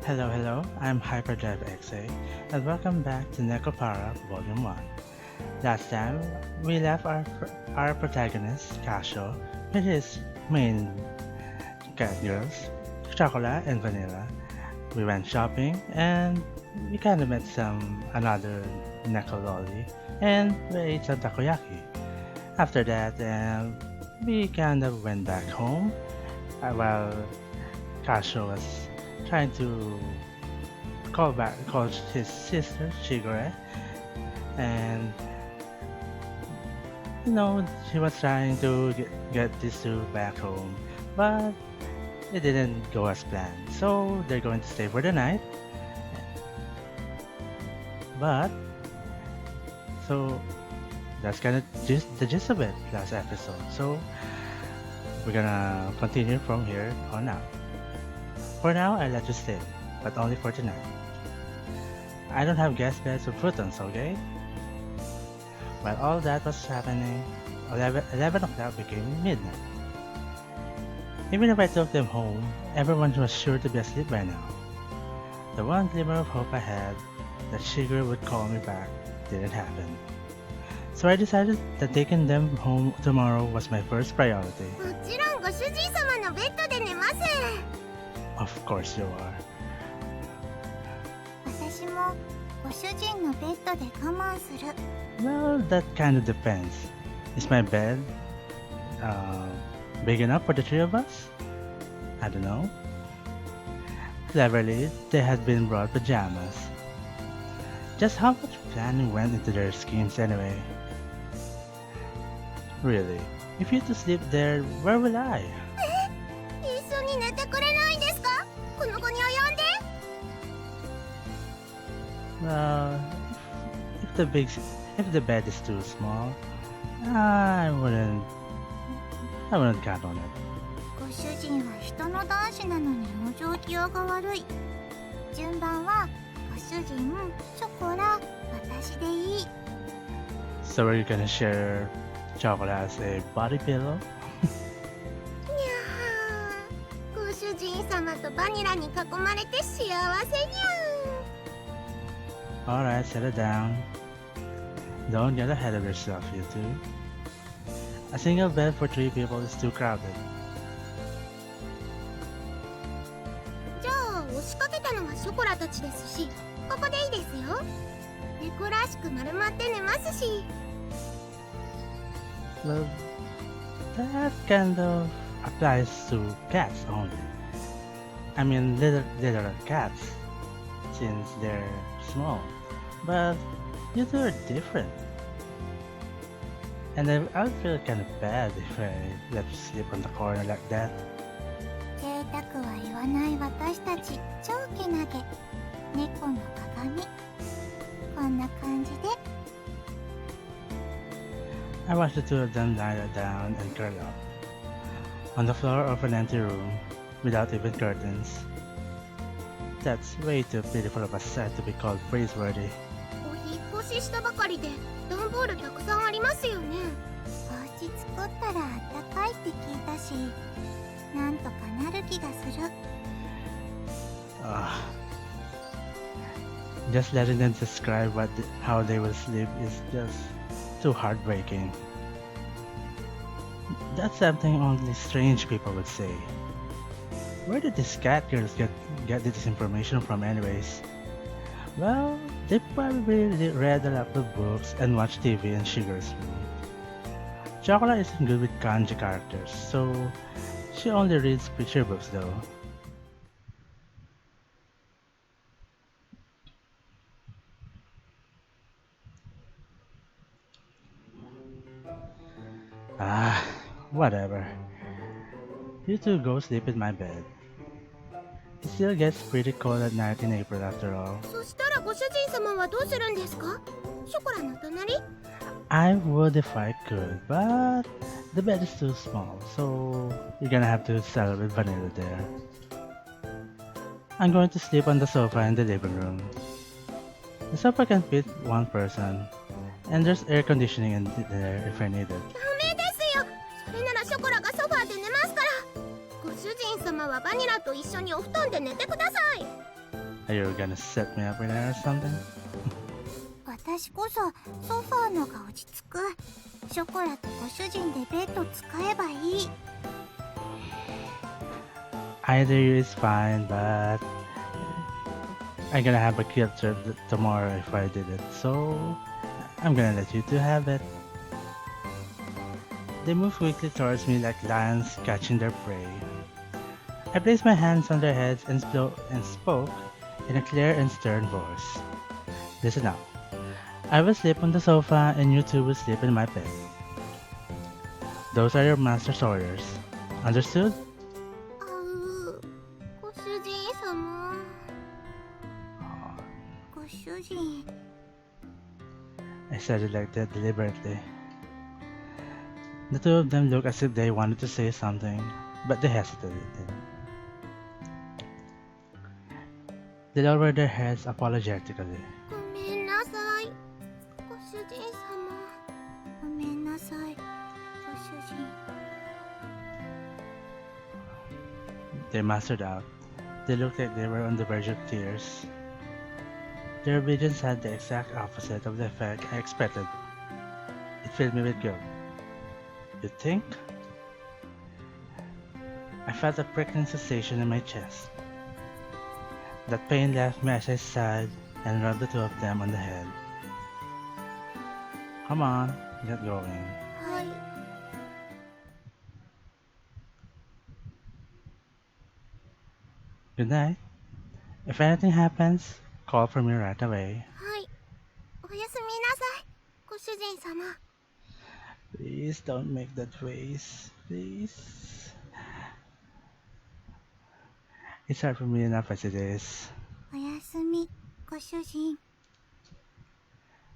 Hello, I'm Hyperdrive XA, and welcome back to Nekopara Volume 1. Last time, we left our protagonist, Kashou, with his main Catgirls, Chocola and Vanilla. We went shopping, and we kinda met another Nekololi, and we ate some takoyaki. After that, we kinda went back home, while Kashou was trying to call his sister Shigure, and he was trying to get these two back home, but it didn't go as planned. So they're going to stay for the night. But so that's kind of just the gist of it last episode. So we're gonna continue from here on out. For now, I let you stay, but only for tonight. I don't have guest beds or futons, okay? While all that was happening, 11 o'clock became midnight. Even if I took them home, everyone was sure to be asleep by now. The one glimmer of hope I had that Shigeru would call me back didn't happen. So I decided that taking them home tomorrow was my first priority. もちろんご主人様のベッドで寝ます。 Of course you are. 私もご主人のベッドで我慢する。 Well, that kind of depends. Is my bed uh, big enough for the three of us? I don't know. Cleverly, they had been brought pajamas. Just how much planning went into their schemes anyway? Really, if you had to sleep there, where will I? 一緒に寝てくれないんですか？この子に及んで。 Uh, if the bed is too small, I wouldn't count on it. ご主人は人の男子なのに往生際が悪い。順番はご主人、ショコラ、私でいい。 So are you gonna share chocolate as a body pillow? にゃー。ご主人様とバニラに囲まれて幸せにゃ Alright, settle down. Don't get ahead of yourself, you two. A single bed for 3 people is too crowded. じゃあ押しかけたのはショコラたちですし、ここでいいですよ。猫らしく丸まって寝ますし。 Well, that kind of applies to cats only. I mean, little cats, since they're small. But you two are different. And I would feel kind of bad if I let you sleep on the corner like that. 贅沢は言わない私たち超けなげ。猫の鏡。こんな感じで。 I watched the two of them lie down and curl up on the floor of an empty room without even curtains. That's way too beautiful of a sight to be called praiseworthy. お引っ越ししたばかりで段ボールたくさんありますよね。お家作ったらあったかいって聞いたし、なんとかなる気がする。 Just letting them describe how they will sleep is just too heartbreaking. That's something only strange people would say. Where did these cat girls get this information from anyways? Well, they probably read a lot of books and watched TV in Sugar's room. Chocolate isn't good with kanji characters, so she only reads picture books though. Whatever. You two go sleep in my bed. It still gets pretty cold at night in April after all. そしたらご主人様はどうするんですか？ショコラの隣？ I would if I could, but the bed is too small, so you're gonna have to settle with Vanilla there. I'm going to sleep on the sofa in the living room. The sofa can fit one person, and there's air conditioning in there if I need it. ダメですよ。それならショコラがソファーで寝ますから。ご主人様はバニラと一緒にお布団で寝てください。Are you gonna set me up with that or something? 私こそソファーのが落ち着く。ショコラとご主人でベッド使えばいい。Either you is fine, but I'm gonna have a guilt trip tomorrow if I did it, so I'm gonna let you two have it. They move quickly towards me like lions catching their prey. I placed my hands on their heads and spoke in a clear and stern voice. Listen up. I will sleep on the sofa and you two will sleep in my bed. Those are your master's orders. Understood? ご主人様。ご主人。I said it like that deliberately. The two of them looked as if they wanted to say something, but they hesitated. They lowered their heads apologetically. ごめんなさい。ご主人様。ごめんなさい。ご主人。They mustered out. They looked like they were on the verge of tears. Their obedience had the exact opposite of the effect I expected. It filled me with guilt. You think? I felt a prickling sensation in my chest. That pain left me as I sighed and rubbed the two of them on the head. Come on, get going. はい。Good night. If anything happens, call for me right away. はい。おやすみなさい。ご主人様。 Please don't make that face. Please. It's hard for me enough as it is. おやすみ、ご主人。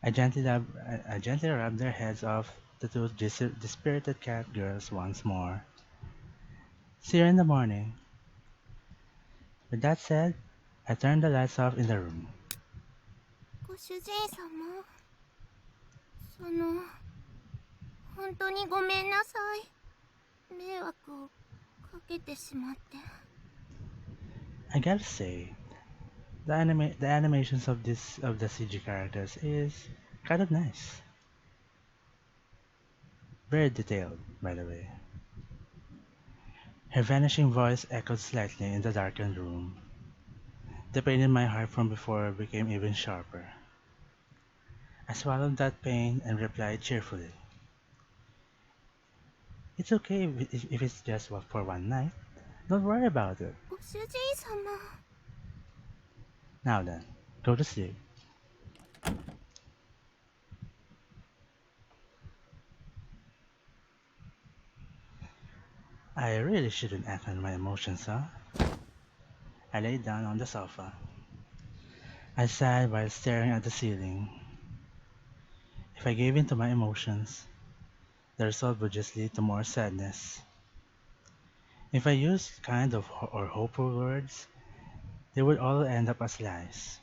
I gently rubbed their heads off the two dispirited cat girls once more. See you in the morning. With that said, I turned the lights off in the room. ご主人様。本当にごめんなさい。迷惑をかけてしまって。I gotta say, the animations of the CG characters is kind of nice. Very detailed, by the way. Her vanishing voice echoed slightly in the darkened room. The pain in my heart from before became even sharper. I swallowed that pain and replied cheerfully. It's okay if it's just for one night. Don't worry about it. ご主人様。 Now then, go to sleep. I really shouldn't act on my emotions, huh? I lay down on the sofa. I sighed while staring at the ceiling. If I gave in to my emotions, the result would just lead to more sadness. If I used kind of or hopeful words, they would all end up as lies.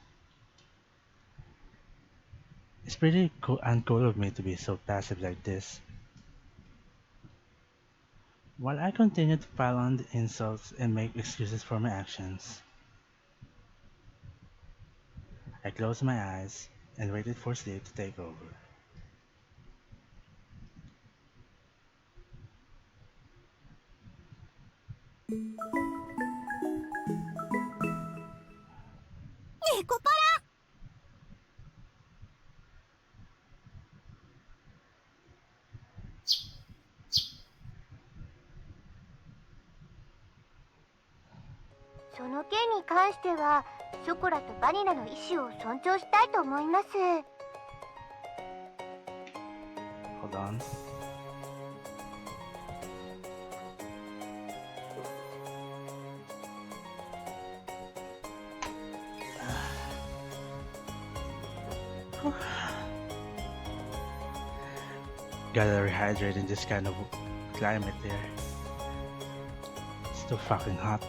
It's pretty uncool of me to be so passive like this. While I continued to pile on the insults and make excuses for my actions, I closed my eyes and waited for sleep to take over. Nekopara! その件に関しては、ショコラとバニラの意思を尊重したいと思います。Hold on. Gotta rehydrate in this kind of climate there. It's too fucking hot.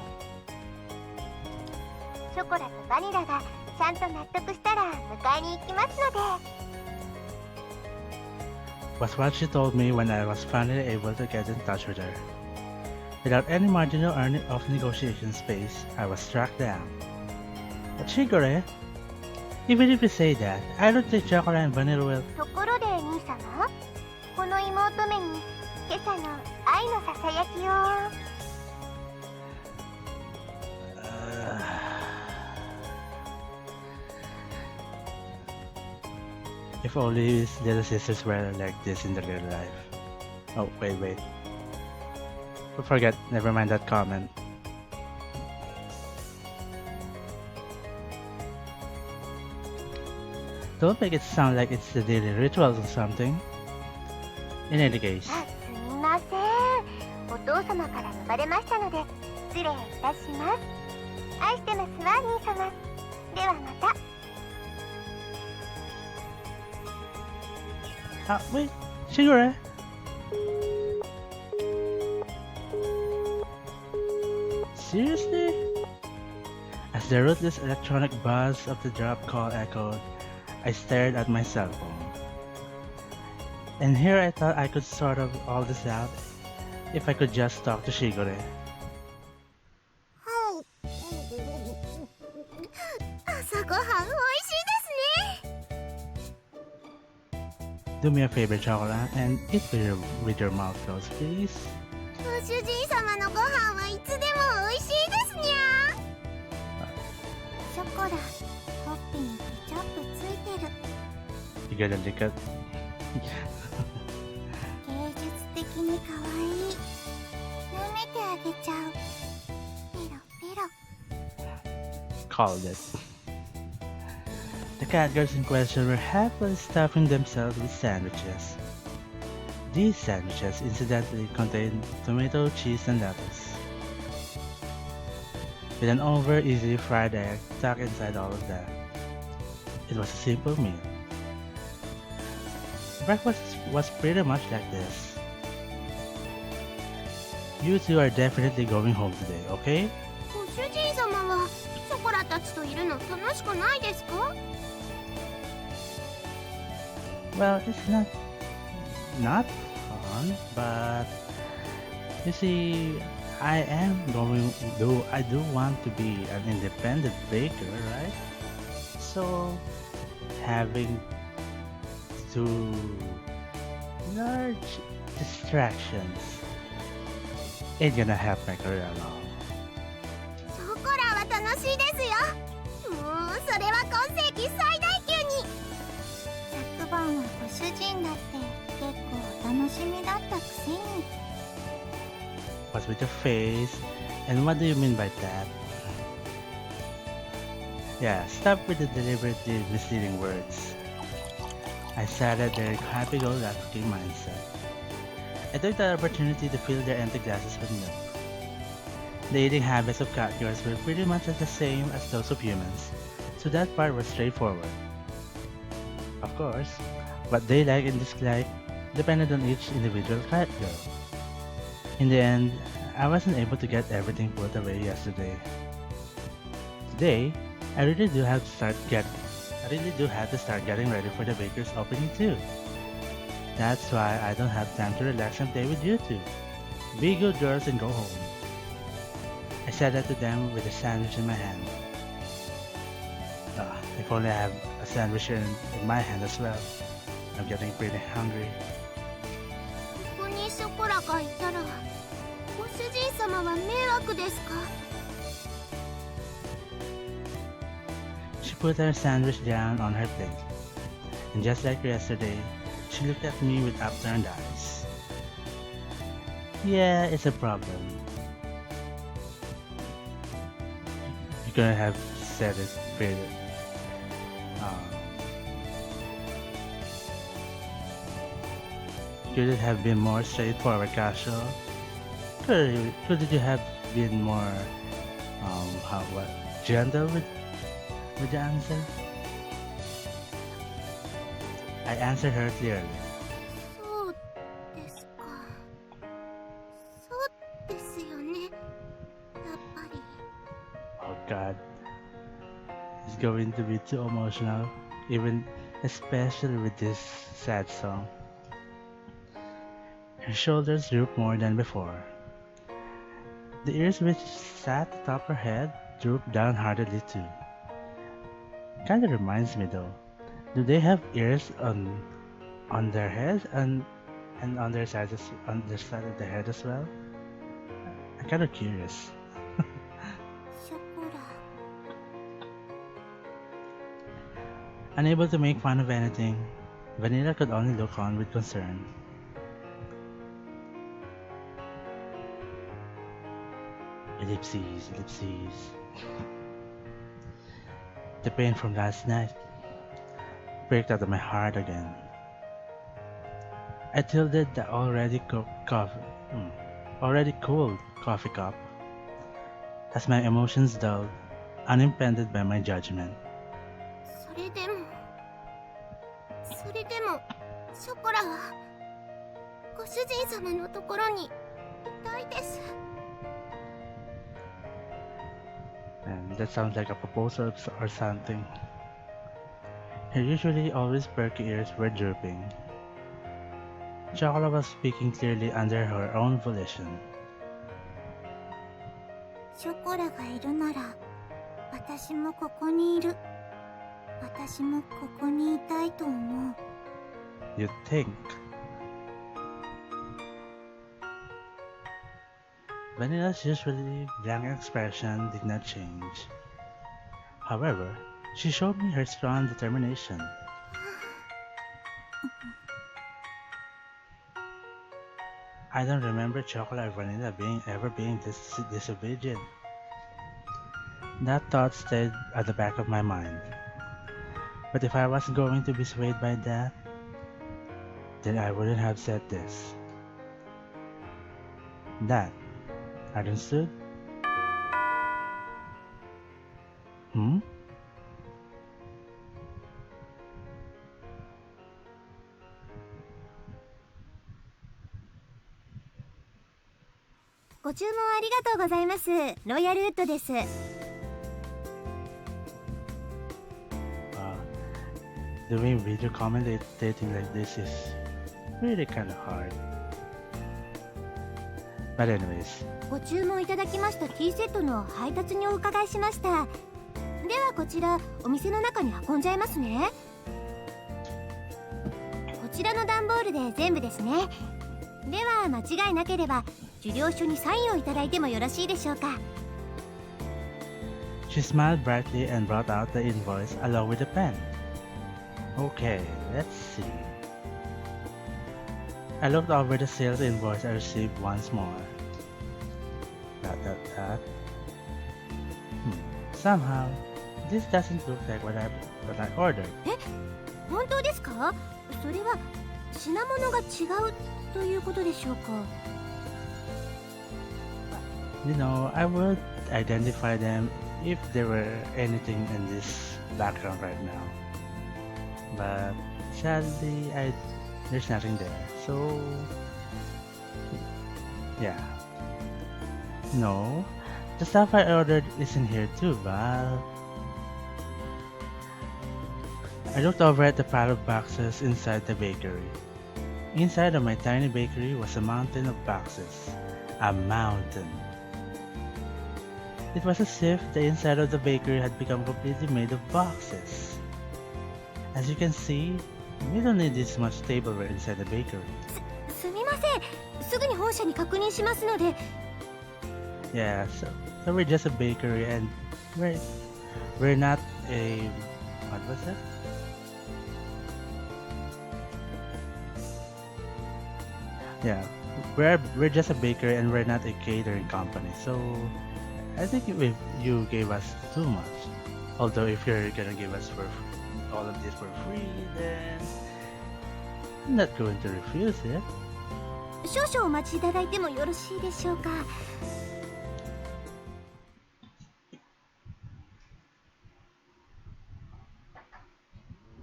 ショコラとバニラがちゃんと納得したら迎えに行きますので。 Was what she told me when I was finally able to get in touch with her. Without any marginal of negotiation space, I was struck down. Shigure, even if you say that, I don't think Chocola and Vanilla will. ところで兄様、この妹目に今朝の愛のささやきを。If only his little sisters were like this in the real life. Oh, wait. Forget, never mind that comment. Don't make it sound like it's the daily rituals or something. In any case, すみません。お父様から呼ばれましたので失礼いたします。愛してますわ兄様。ではまた。wait, Shigure! Seriously? As the ruthless electronic buzz of the drop call echoed, I stared at my cell phone. And here I thought I could sort of all this out if I could just talk to Shigure. 朝ごはん美味しいですね。 Do me a favor, Chocola, and eat with your mouth closed, please. ご主人様のご飯はいつでも美味しいですにゃ。ショコラ、ほっぺにケチャップついてる。 You gotta lick it. 芸術的に可愛い。舐めてあげちゃう。ペロペロ。 Called it. The Catgirls in question were happily stuffing themselves with sandwiches. These sandwiches incidentally contained tomato, cheese, and lettuce, with an over-easy fried egg tucked inside all of that. It was a simple meal. Breakfast was pretty much like this. You two are definitely going home today, okay? ご主人様はショコラたちといるの楽しくないですか？ Well, it's not fun, but you see, I do want to be an independent baker, right? So having two large distractions ain't gonna help my career along. ショコラは楽しいですよ。もうそれは今世紀最大級に。昨晩はご主人だって結構楽しみだったくせに。 What's with your face? And what do you mean by that? Yeah, stop with the deliberately misleading words. I sat at their happy-go-lucky mindset. I took the opportunity to fill their empty glasses with milk. The eating habits of catgirls were pretty much the same as those of humans, so that part was straightforward. Of course, what they like and dislike depended on each individual catgirl. In the end, I wasn't able to get everything put away yesterday. Today, I really do have to start getting ready for the baker's opening too. That's why I don't have time to relax and play with you two. Be good girls and go home. I said that to them with a sandwich in my hand. If only I have a sandwich in my hand as well. I'm getting pretty hungry. ここにショコラがいたらご主人様は迷惑ですか？ She put her sandwich down on her plate, and just like yesterday, she looked at me with upturned eyes. Yeah, it's a problem. You couldn't have said it better. Could it have been more straightforward, Kashou? Could you have been more, gentle with the answer? I answered her clearly. そうですか。そうですよね。やっぱり。 Oh God, it's going to be too emotional, especially with this sad song. Her shoulders drooped more than before. The ears which sat atop her head drooped down hardly too. Kinda reminds me though. Do they have ears on their heads and on their side of the head as well? I'm kinda curious. ショコラ。 Unable to make fun of anything, Vanilla could only look on with concern. Ellipses, ellipses. The pain from last night pricked out of my heart again. I tilted the already cold coffee cup as my emotions dulled, unimpeded by my judgment. それでもショコラはご主人様のところにいたいです。 And that sounds like a proposal or something. Her usually always perky ears were drooping. Chocola was speaking clearly under her own volition. ショコラがいるなら私もここにいる。私もここにいたいと思う。 You'd think. Vanilla's usually blank expression did not change. However, she showed me her strong determination. I don't remember Chocolate or Vanilla ever being this disobedient. That thought stayed at the back of my mind. But if I was going to be swayed by that, then I wouldn't have said this. That. Understood? Hmm? ご注文ありがとうございます。ロイヤルウッドです。 Doing video commentating like this is really kind of hard. But anyways, ご注文いただきましたティーセットの配達にお伺いしました。ではこちらお店の中に運んじゃいますね。こちらの段ボールで全部ですね。では間違いなければ受領書にサインをいただいてもよろしいでしょうか。 she smiled brightly and brought out the invoice along with the pen. Okay, let's see. I looked over the sales invoice I received once more. That. Somehow, this doesn't look like what I ordered. 本当ですか？それは品物が違うということでしょうか。 You know, I would identify them if there were anything in this background right now. But sadly, there's nothing there. So, yeah. No, the stuff I ordered isn't here too, but I looked over at the pile of boxes inside the bakery. Inside of my tiny bakery was a mountain of boxes. A mountain. It was as if the inside of the bakery had become completely made of boxes. As you can see, we don't need this much tableware inside the bakery. すみません。すぐに本社に確認しますので。 Yeah, so we're just a bakery and we're not a what was that? Yeah, we're just a bakery and we're not a catering company. So I think if you gave us too much, although if you're gonna give us all of this for free, then I'm not going to refuse it. 少々お待ちいただいてもよろしいでしょうか。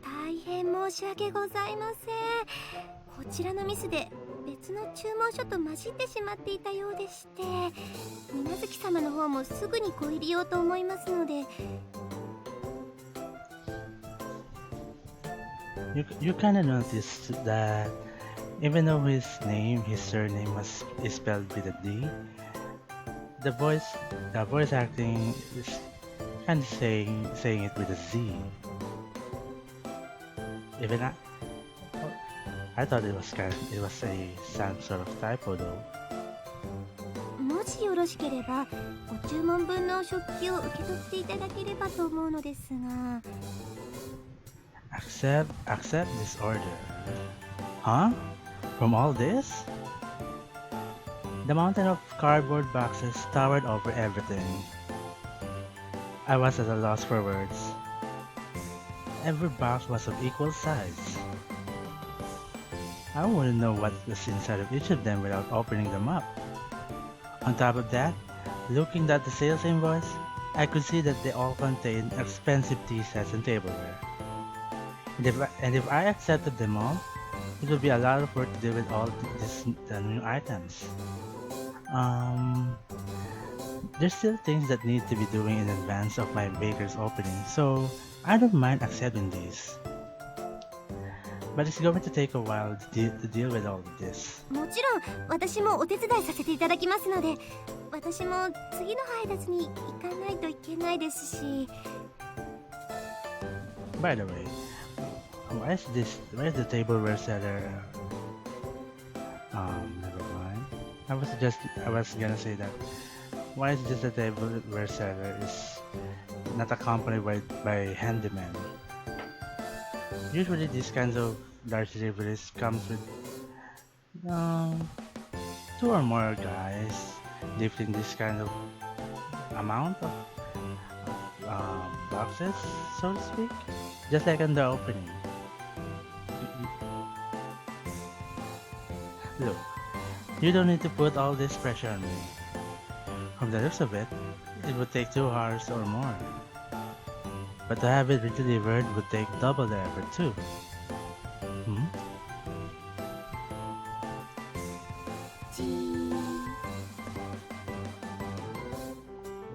大変申し訳ございません。こちらのミスで別の注文書と混じってしまっていたようでして、水無月様の方もすぐにご入りようと思いますので。 You kind of noticed that even though his surname is spelled with a D, the voice acting is kind of saying it with a Z. Even I thought it was some sort of typo though. もしよろしければご注文分の食器を受け取っていただければと思うのですが。 Accept this order. Huh? From all this? The mountain of cardboard boxes towered over everything. I was at a loss for words. Every box was of equal size. I wouldn't know what was inside of each of them without opening them up. On top of that, looking at the sales invoice, I could see that they all contained expensive tea sets and tableware. And if I accepted them all, it would be a lot of work to deal with all the new items. There's still things that need to be doing in advance of my baker's opening, so I don't mind accepting these. But it's going to take a while to deal with all of this. もちろん私もお手伝いさせていただきますので、私も次の配達に行かないといけないですし。 By the way, why is the tableware seller? Never mind. I was gonna say that. Why is just the tableware seller is not accompanied by handyman? Usually these kinds of large deliveries comes with 2 or more guys lifting this kind of amount of boxes, so to speak, just like in the opening. Look, you don't need to put all this pressure on me. From the looks of it, it would take 2 hours or more. But to have it delivered would take double the effort too. Hmm?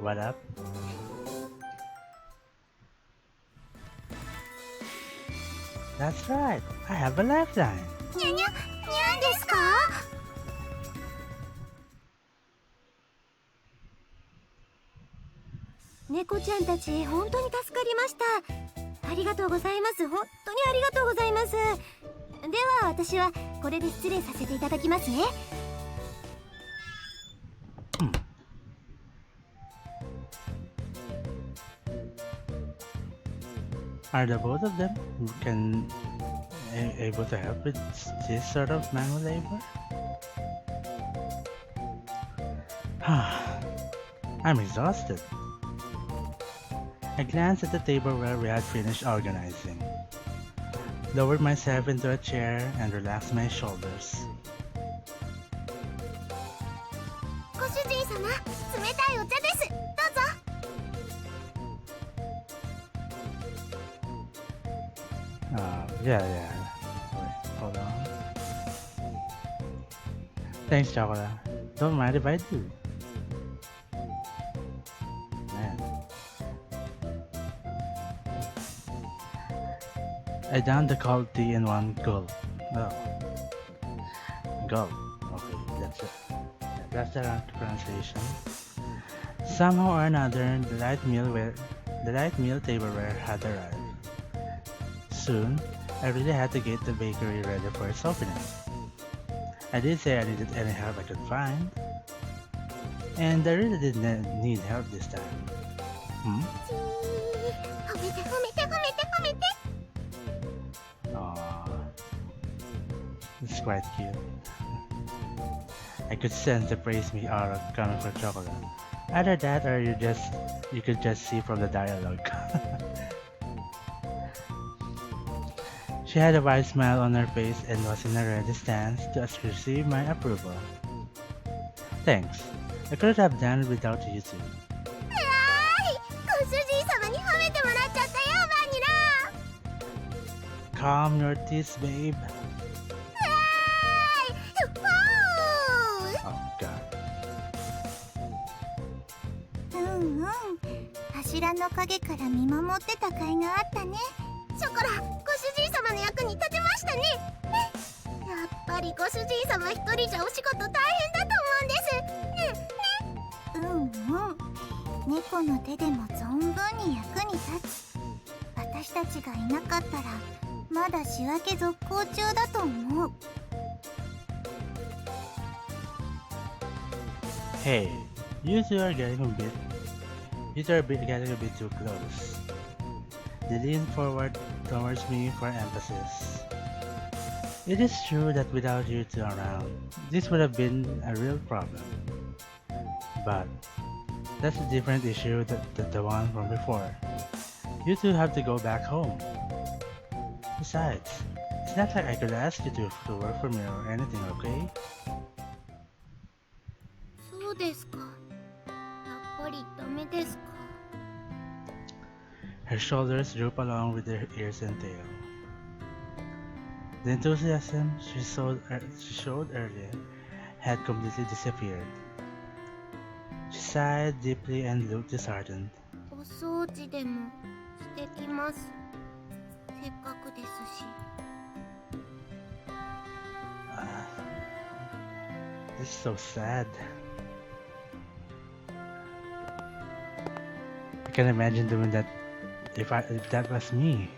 What up? That's right, I have a lifeline. にゃにゃですか？猫ちゃんたち本当に助かりました。ありがとうございます。本当にありがとうございます。では私はこれで失礼させていただきますね。Are the both of them able to help with this sort of manual labor? I'm exhausted. I glanced at the table where we had finished organizing, lowered myself into a chair and relaxed my shoulders. ご主人様、冷たいお茶です。どうぞ。Yeah. Wait, hold on. Thanks, Chocola. Don't mind if I do. Man. I downed the cold tea in one gulp. Oh. Gulp. Okay, that's it. That's the right pronunciation. Somehow or another, the light meal tableware had arrived. Soon, I really had to get the bakery ready for its opening. I did say I needed any help I could find. And I really didn't need help this time. Aww. It's quite cute. I could sense the praise me aura coming from Chocolate. Either that or you could just see from the dialogue. She had a wide smile on her face and was in a ready stance to receive my approval. Thanks. I couldn't have done it without you two. ご主人様に褒めてもらっちゃったよ、バニラ。 Calm your teeth, babe. Oh god. 柱の陰から見守ってた甲斐があったね。ショコラ、ご主人様の役に立てましたね。やっぱりご主人様一人じゃお仕事大変だと思うんです。猫の手でも存分に役に立つ。私たちがいなかったらまだ仕分け続行中だと思う。 Hey, you two are getting a bit. You two are getting a bit too close. They lean forward towards me for emphasis. It is true that without you two around, this would have been a real problem. But that's a different issue than the one from before. You two have to go back home. Besides, it's not like I could ask you to work for me or anything, okay? そうですか。やっぱりダメですか。 Her shoulders droop along with her ears and tail. The enthusiasm she showed earlier had completely disappeared. She sighed deeply and looked disheartened. お掃除でもしてきます。せっかくですし。 This is so sad. I can imagine doing that if that was me.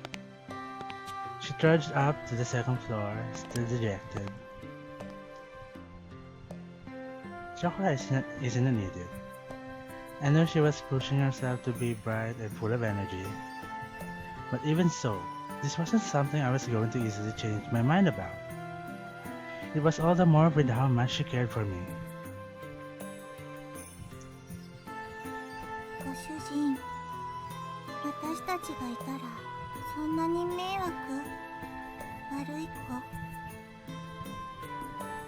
She trudged up to the second floor, still dejected. Chocola isn't an idiot. I know she was pushing herself to be bright and full of energy. But even so, this wasn't something I was going to easily change my mind about. It was all the more with how much she cared for me. ご主人、私たちがいたらそんなに迷惑？悪い子？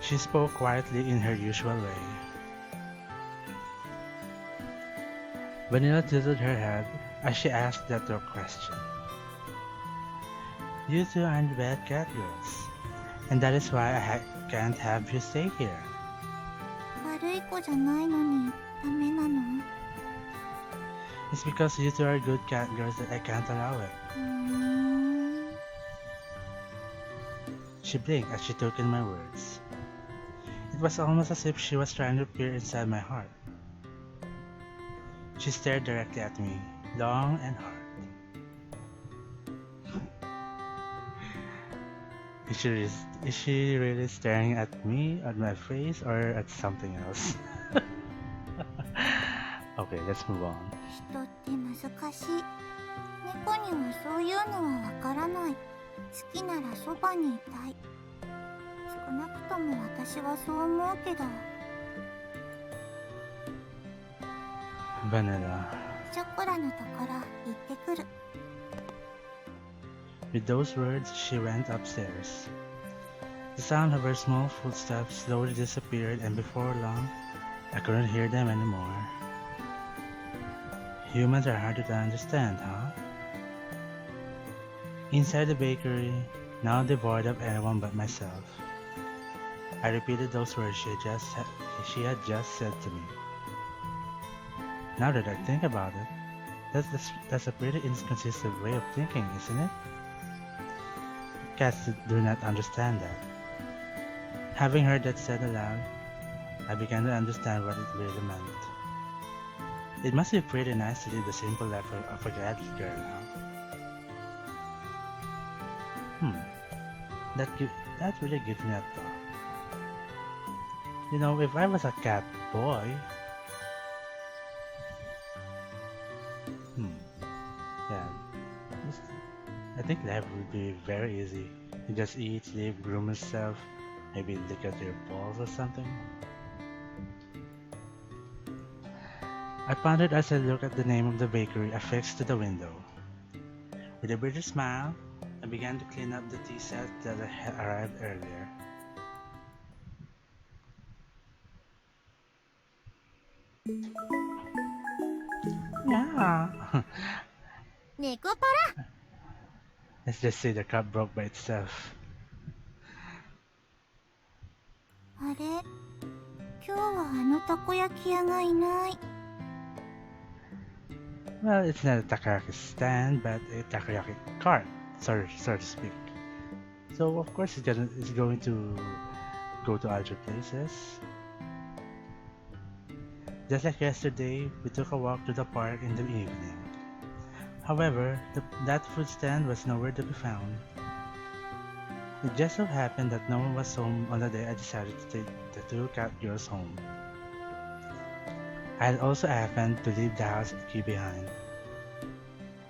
She spoke quietly in her usual way. Vanilla tilted her head as she asked that question. You two aren't bad Catgirls, and that is why I can't have you stay here. 悪い子じゃないのにダメなの？ It's because you two are good Catgirls that I can't allow it. She blinked as she took in my words. It was almost as if she was trying to peer inside my heart. She stared directly at me, long and hard. Is she really staring at me, at my face, or at something else? Okay, let's move on. 人って難しい。猫にはそういうのはわからない。好きならそばにいたい。少なくとも私はそう思うけど。 Vanilla. ショコラのところ行ってくる。 With those words, she went upstairs. The sound of her small footsteps slowly disappeared, and before long, I couldn't hear them anymore. Humans are harder to understand, huh? Inside the bakery, now devoid of anyone but myself, I repeated those words she had just said to me. Now that I think about it, that's a pretty inconsistent way of thinking, isn't it? Cats do not understand that. Having heard that said aloud, I began to understand what it really meant. It must be pretty nice to live the simple life of a cat girl, huh? That really gives me a thought. You know, if I was a cat boy, yeah, I think life would be very easy. You just eat, sleep, groom yourself, maybe lick at your balls or something. I pondered as I looked at the name of the bakery affixed to the window. With a British smile, I began to clean up the tea set that had arrived earlier. Yeah. Nekopara! Let's just say the cup broke by itself. あれ、今日はあのたこ焼き屋がいない。 Well, it's not a takoyaki stand, but a takoyaki cart, so to speak. So of course it's going to go to other places. Just like yesterday, we took a walk to the park in the evening. However, that food stand was nowhere to be found. It just so happened that no one was home on the day I decided to take the two Catgirls home. I had also happened to leave the house key behind.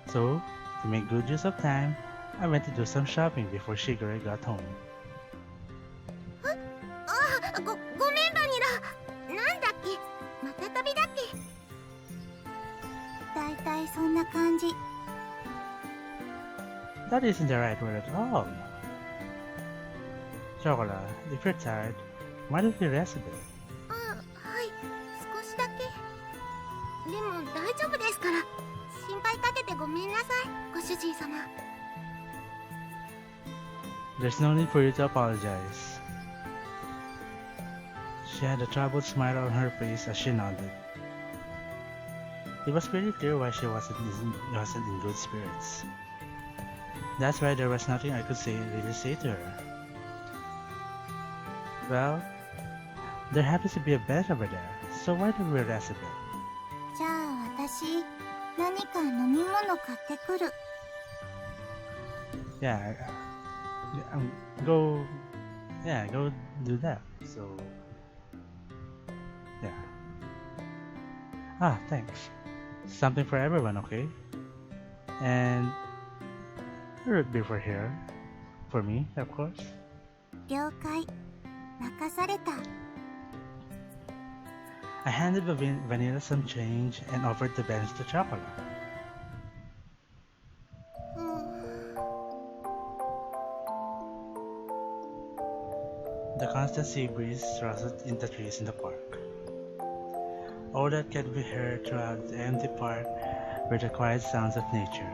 So, to make good use of time, I went to do some shopping before Shigure got home. ごめんバニラ。なんだっけ、また旅だっけ。だいたいそんな感じ。 That isn't the right word at all. Chocola, if you're tired, why don't you rest a bit? はい、少しだけ。でも大丈夫ですから。心配かけてごめんなさい、ご主人様。 There's no need for you to apologize. She had a troubled smile on her face as she nodded. It was pretty clear why she wasn't in good spirits. That's why there was nothing I could really say to her. Well, there happens to be a bed over there, so why don't we rest a bit? じゃあ私、何か飲み物買ってくる。 Yeah, go do that. So, yeah. Ah, thanks. Something for everyone, okay? And a root beer for here. For me, of course. 了解。任された。 I handed Vanilla some change and offered the bench to Chocola. The constant sea breeze rustled in the trees in the park. All that can be heard throughout the empty park were the quiet sounds of nature.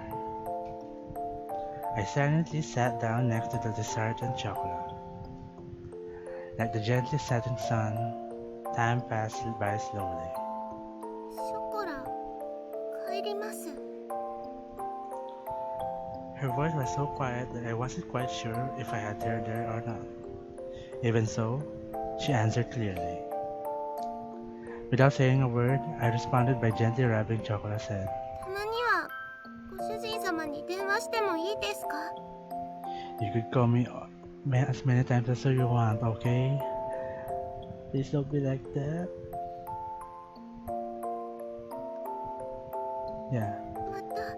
I silently sat down next to the dessert and chocolate. Like the gently setting sun, time passed by slowly. ショコラ、帰ります。 Her voice was so quiet that I wasn't quite sure if I had heard her or not. Even so, she answered clearly. Without saying a word, I responded by gently rubbing Chocola's head. たまにはご主人様に電話してもいいですか？ You could call me as many times as you want, okay? Please don't be like that. Yeah. また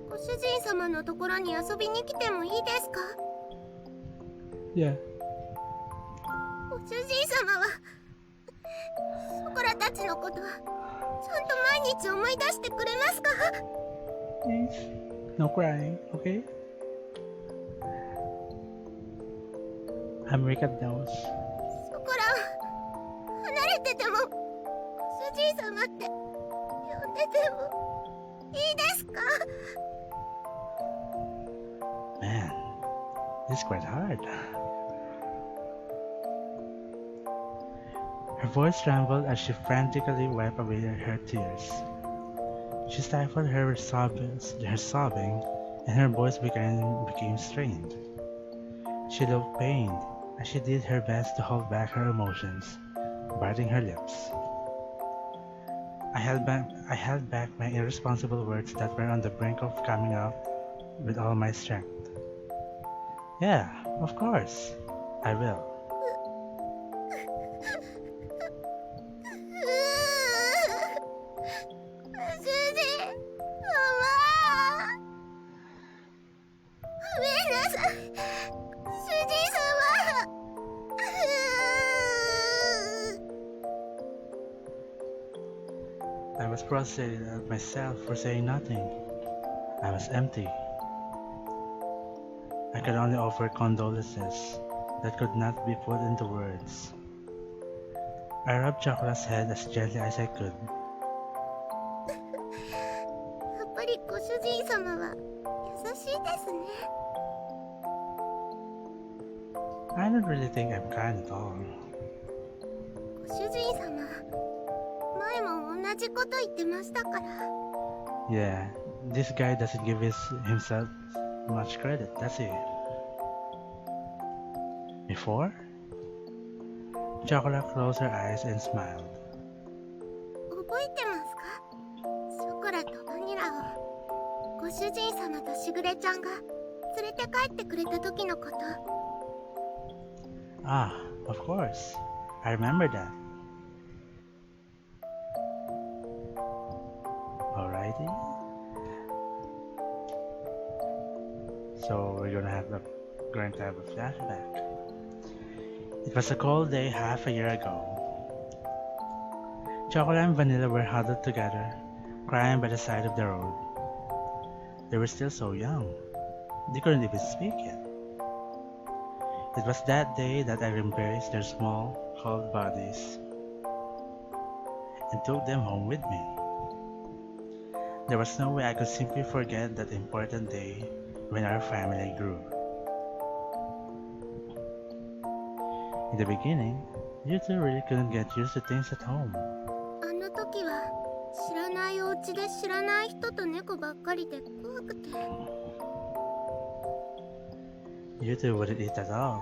ご主人様のところに遊びに来てもいいですか？ Yeah. ご主人様はショコラたちのことはちゃんと毎日思い出してくれますか？ Please, no crying, okay? I'm weak at those. ショコラは離れててもご主人様って呼んでてもいいですか？ Man, this is quite hard. Her voice trembled as she frantically wiped away her tears. She stifled her sobbing, and her voice became strained. She looked pained as she did her best to hold back her emotions, biting her lips. I held back my irresponsible words that were on the brink of coming out with all my strength. Yeah, of course, I will. 主人様、ごめんなさい、主人様。 I was frustrated at myself for saying nothing. I was empty. I could only offer condolences that could not be put into words. I rubbed Chocola's head as gently as I could. やっぱりご主人様は優しいですね。 I don't really think I'm kind at all. ご主人様、前も同じこと言ってましたから。 Yeah, this guy doesn't give himself much credit, does he? Before? Chocolate closed her eyes and smiled. 覚えてますか？ショコラとバニラをご主人様としぐれちゃんが連れて帰ってくれた時のこと。Ah, of course. I remember that. Alrighty. So we're going to have a flashback. It was a cold day half a year ago. Chocolate and Vanilla were huddled together, crying by the side of the road. They were still so young. They couldn't even speak yet. It was that day that I embraced their small, cold bodies and took them home with me. There was no way I could simply forget that important day when our family grew. In the beginning, you two really couldn't get used to things at home. あの時は知らないお家で知らない人と猫ばっかりで怖くて。You two wouldn't eat at all.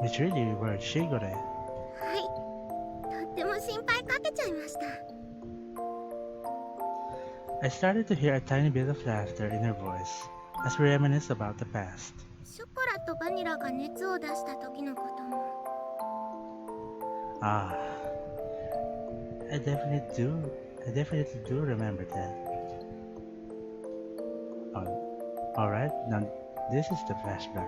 We truly were shigore. はい、とっても心配かけちゃいました。 I started to hear a tiny bit of laughter in her voice as we reminisced about the past. ショコラとバニラが熱を出した時のことも。 Ah, I definitely do. I definitely do remember that. Alright, now this is the flashback.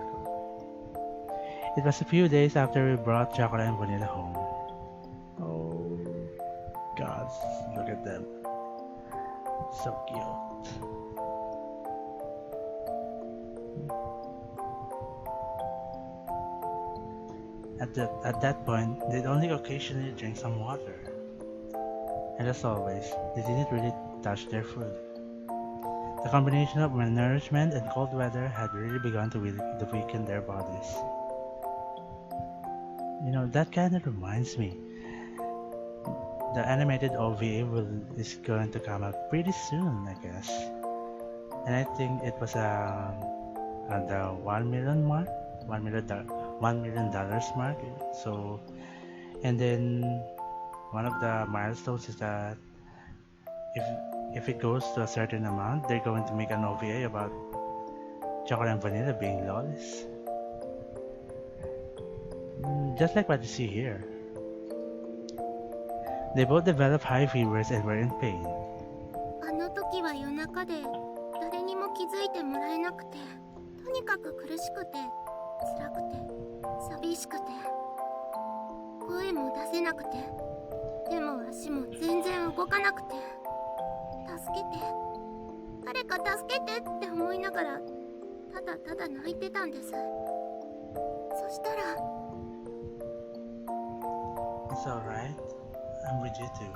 It was a few days after we brought Chocolate and Vanilla home. Oh, God, look at them. So cute. At that point, they'd only occasionally drink some water. And as always, they didn't really touch their food. The combination of malnourishment and cold weather had really begun to weaken their bodies. You know, that kind of reminds me. The animated OVA is going to come out pretty soon, I guess. And I think it was at the 1 million mark, $1 million mark. So, and then one of the milestones is that if it goes to a certain amount, they're going to make an OVA about Chocolate and Vanilla being lawless. Just like what you see here. They both developed high fevers and were in pain. あの時は夜中で誰にも気づいてもらえなくて、とにかく苦しくて辛くて寂しくて声も出せなくて、手も足も全然動かなくて、助けて誰か助けてって思いながらただただ泣いてたんです。そしたら It's alright. I'm with you too.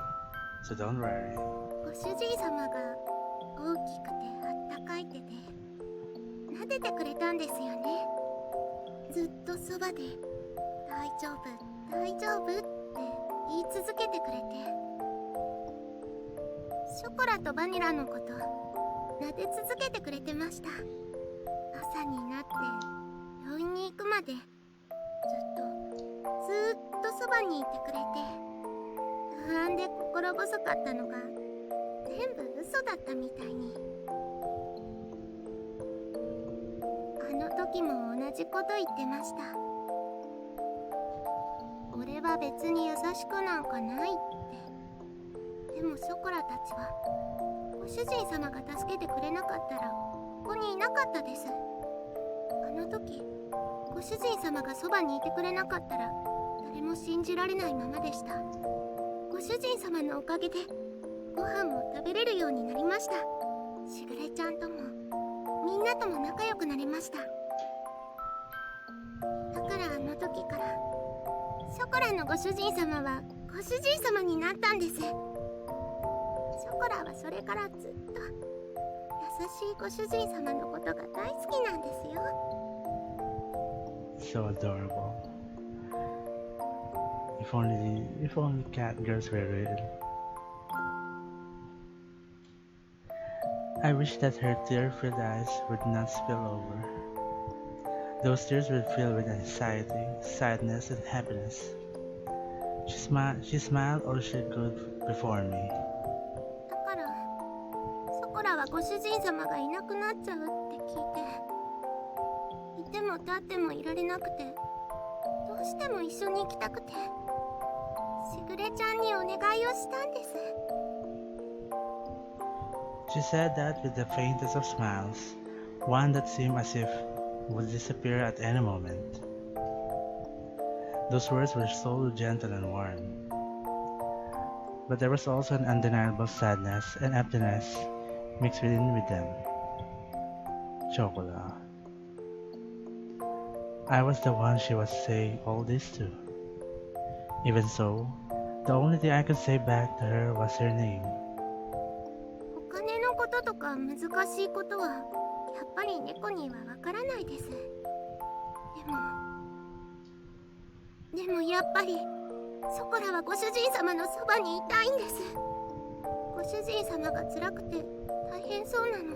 So don't worry. ご主人様が大きくてあったかい手で撫でてくれたんですよね。ずっとそばで大丈夫大丈夫って言い続けてくれて、ショコラとバニラのこと撫で続けてくれてました。朝になって病院に行くまでずっとそばにいてくれて、不安で心細かったのが全部嘘だったみたいに。あの時も同じこと言ってました。俺は別に優しくなんかないって。でもショコラたちはご主人様が助けてくれなかったらここにいなかったです。あの時ご主人様がそばにいてくれなかったら誰も信じられないままでした。ご主人様のおかげでご飯も食べれるようになりました。しぐれちゃんともみんなとも仲良くなりました。だからあの時からショコラのご主人様はご主人様になったんです。ショコラはそれからずっと優しいご主人様のことが大好きなんですよ。 So adorable. If only Catgirls were real. I wish that her tear-filled eyes would not spill over. Those tears would fill with anxiety, sadness, and happiness. She smiled all she could before me. だからショコラはご主人様がいなくなっちゃうって聞いて、いても立ってもいられなくて、どううしても一緒に行きたくて、しぐれちゃんにお願いをしたんです。 She said that with the faintest of smiles, one that seemed as if would disappear at any moment. Those words were so gentle and warm, but there was also an undeniable sadness and emptiness mixed within with them. Chocola. I was the one she was saying all this to. Even so, the only thing I could say back to her was her name. お金のこととか難しいことはやっぱり猫にはわからないです。でもやっぱりソコラはご主人様のそばにいたいんです。ご主人様が辛くて大変そうなの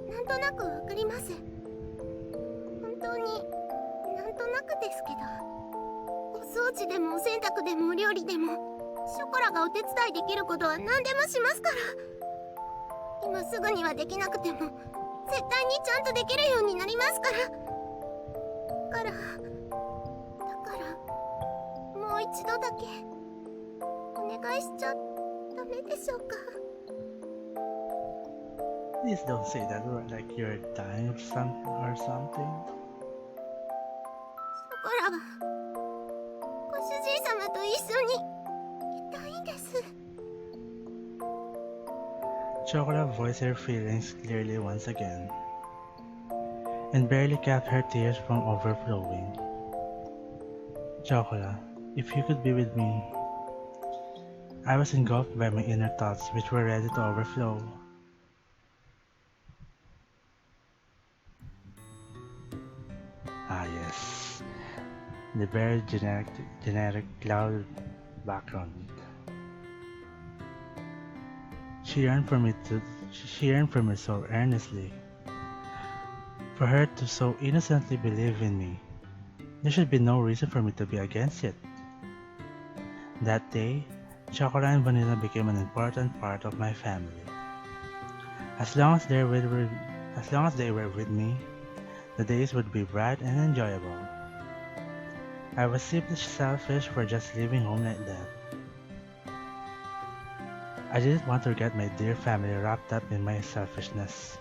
なんとなくわかります。本当になんとなくですけど、お掃除でもお洗濯でもお料理でもショコラがお手伝いできることは何でもしますから。今すぐにはできなくても絶対にちゃんとできるようになりますから。だからもう一度だけお願いしちゃダメでしょうか。 Please don't say that like you're dying of something or something. ショコラはご主人様と一緒にいたいんです。 Chocola voiced her feelings clearly once again, and barely kept her tears from overflowing. Chocola, if you could be with me. I was engulfed by my inner thoughts which were ready to overflow. Ah yes, the very generic cloud background. She yearned for me so earnestly. For her to so innocently believe in me, there should be no reason for me to be against it. That day, Chocola and Vanilla became an important part of my family. As long as they were with me, the days would be bright and enjoyable. I was simply selfish for just leaving home like that. I didn't want to get my dear family wrapped up in my selfishness,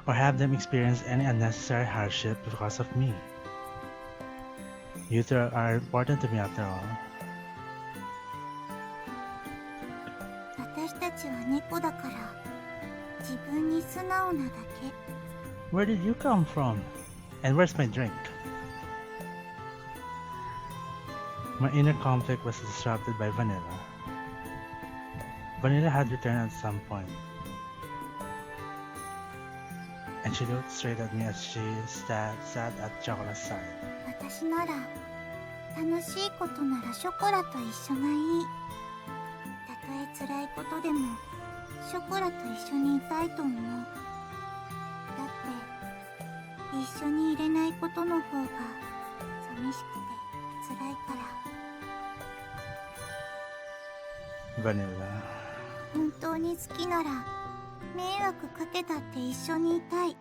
or have them experience any unnecessary hardship because of me. You two are important to me after all. 私たちは猫だから自分に素直なだけ。 Where did you come from? And where's my drink? My inner conflict was disrupted by Vanilla. Vanilla had returned at some point, and she looked straight at me as she sat at Chocola's side. 私なら楽しいことならショコラと一緒がいい。たとえ辛いことでもショコラと一緒にいたいと思う。だって一緒にいれないことの方が寂しくて辛いから。 Vanilla. 本当に好きなら迷惑かけたって一緒にいたい。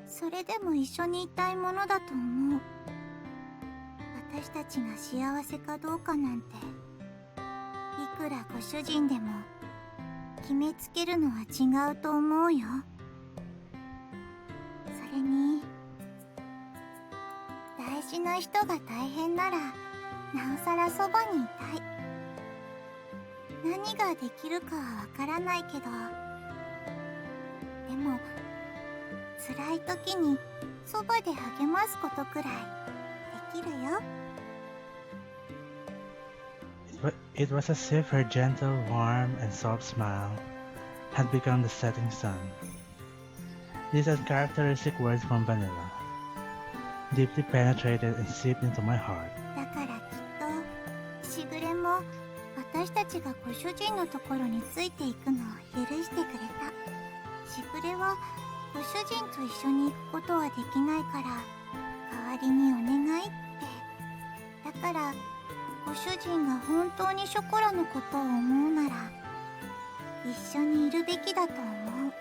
それでも一緒にいたいものだと思う。私たちが幸せかどうかなんていくらご主人でも決めつけるのは違うと思うよ。それに大事な人が大変ならなおさらそばにいたい。何ができるかはわからないけど、でも辛い時にそばで励ますことくらいできるよ。 It was as if her gentle, warm, and soft smile had become the setting sun. These uncharacteristic words from Vanilla deeply penetrated and seeped into my heart. だからきっとしぐれも私たちがご主人のところについていくのを許してくれた。しぐれはご主人と一緒に行くことはできないから代わりにお願いって。だからご主人が本当にショコラのことを思うなら一緒にいるべきだと思う。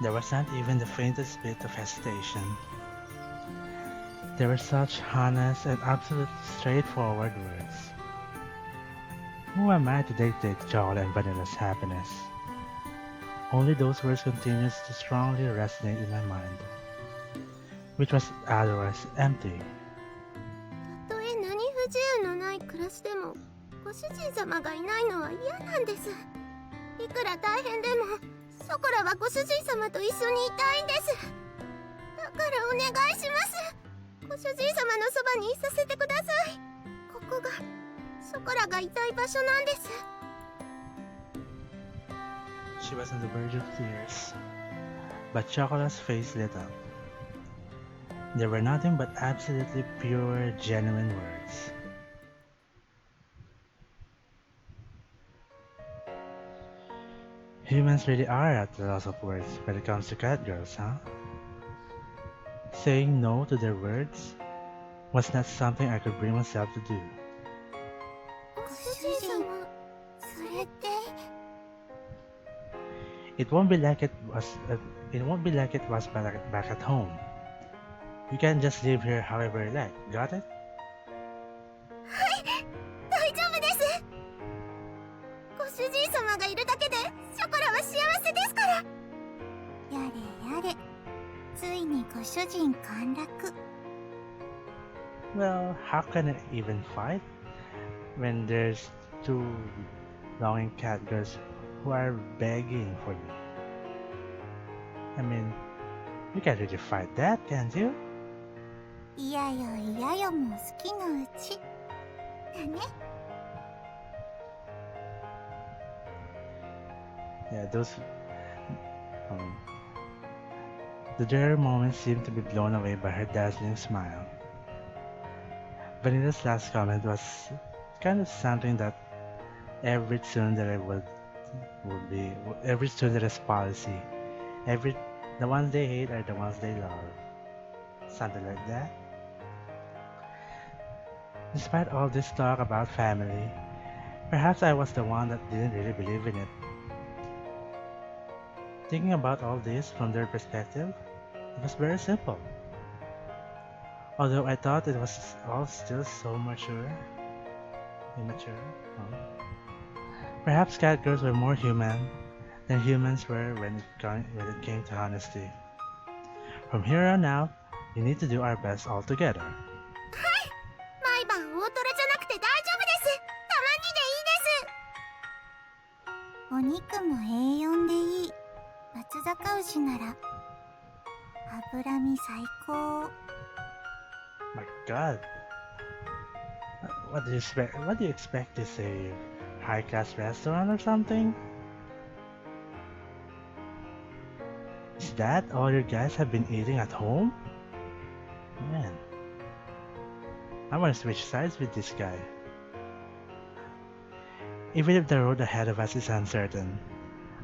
There was not even the faintest bit of hesitation. They were such honest and absolute straightforward words. Who am I to dictate Chocolate and Vanilla's happiness? Only those words continued to strongly resonate in my mind, which was otherwise empty. たとえ何不自由のない暮らしでもご主人様がいないのは嫌なんです。いくら大変でもソコラはご主人様と一緒にいたいんです。だからお願いします。ご主人様のそばにいさせてください。ここがソコラがいたい場所なんです。 She was on the verge of tears, but Chocolate's face lit up. They were nothing but absolutely pure, genuine words. Humans really are at the loss of words when it comes to Catgirls, huh? Saying no to their words was not something I could bring myself to do. ご主人様、それって It won't be like it was. It won't be like it was back at home. You can just live here however you like. Got it? 大丈夫です。ご主人様がいるだけでショコラは幸せですから。やれやれ、ついにご主人陥落。 Well, how can I even fight when there's two longing catgirls who are begging for me? I mean, you can't really fight that, can't you? いやよいやよも好きのうちだね。 Yeah, um, the rare moments seemed to be blown away by her dazzling smile. Vanilla's last comment was kind of something that every tsundere would be every tsundere's policy. Every the ones they hate are the ones they love. Something like that. Despite all this talk about family, perhaps I was the one that didn't really believe in it. Thinking about all this from their perspective, it was very simple. Although I thought it was all still so immature. Perhaps catgirls were more human than humans were when it came to honesty. From here on out, we need to do our best all together. 毎晩大トレじゃなくて大丈夫です。たまにでいいです。お肉も A4 でいい。松阪牛なら脂身最高。 My God, what do you expect? What do you expect to say? High-class restaurant or something? Is that all you guys have been eating at home? Man, I want to switch sides with this guy. Even if the road ahead of us is uncertain,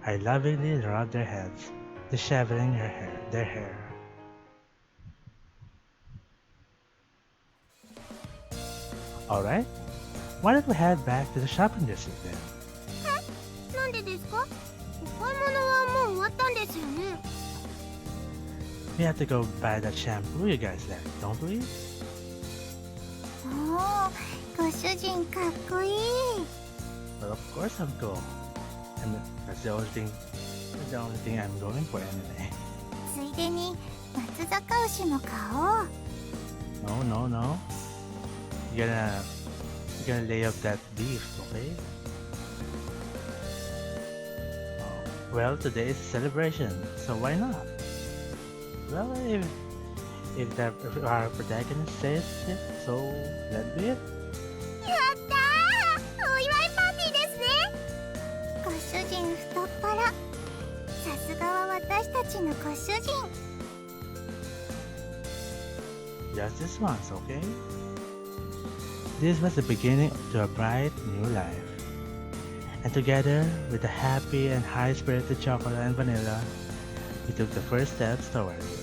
I lovingly rub their heads, disheveling their hair. Alright, why don't we head back to the shopping district then? なんでですか？お買い物はもう終わったんですよね。 We have to go buy that shampoo you guys like, don't we? おお、ご主人かっこいい。 Well, of course I'm cool. I mean, that's the only thing I'm going for anyway. ついでに松阪牛も買おう。 No. You're gonna lay up that beef, okay? Well, today is a celebration, so why not? Well, if our protagonist says it, so let be it. やったー！お祝いパーティーですね。ご主人太っ腹。さすがは私たちのご主人。 Just this once, okay? This was the beginning to a bright new life. And together with the happy and high-spirited Chocola and Vanilla, we took the first steps toward it.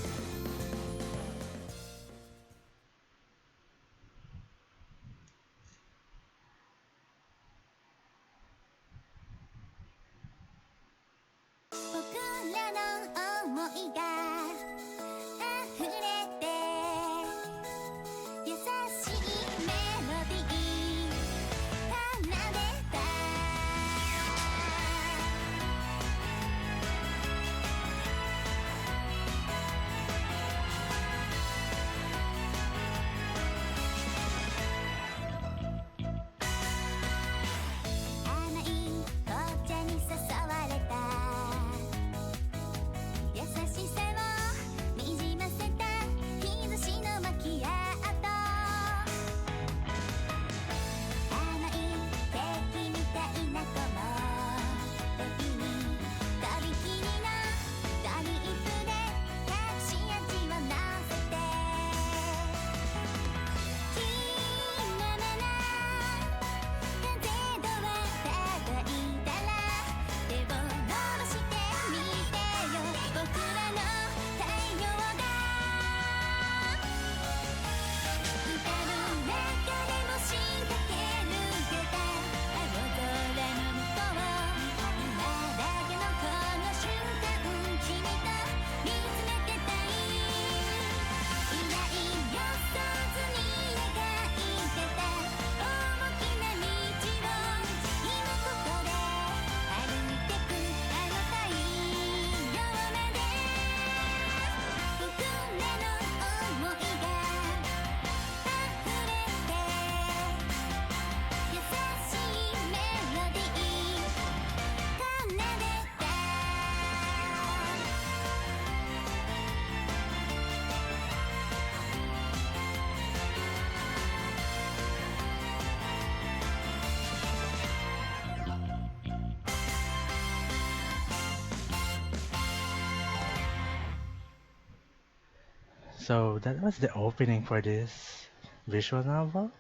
So that was the opening for this visual novel.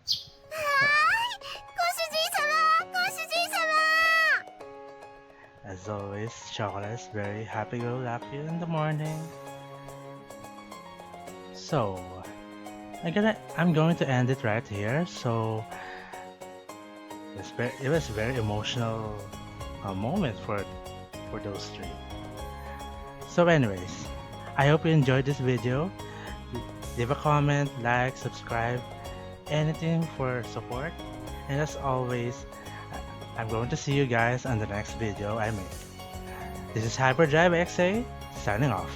はーい、ご主人様、ご主人様。 As always, Chocolate is very happy-go-lucky in the morning. So, I'm going to end it right here. So, it was very emotional moment for those three. So, anyways, I hope you enjoyed this video. Leave a comment, like, subscribe, anything for support. And as always, I'm going to see you guys on the next video I make. This is Hyperdrive XA, signing off.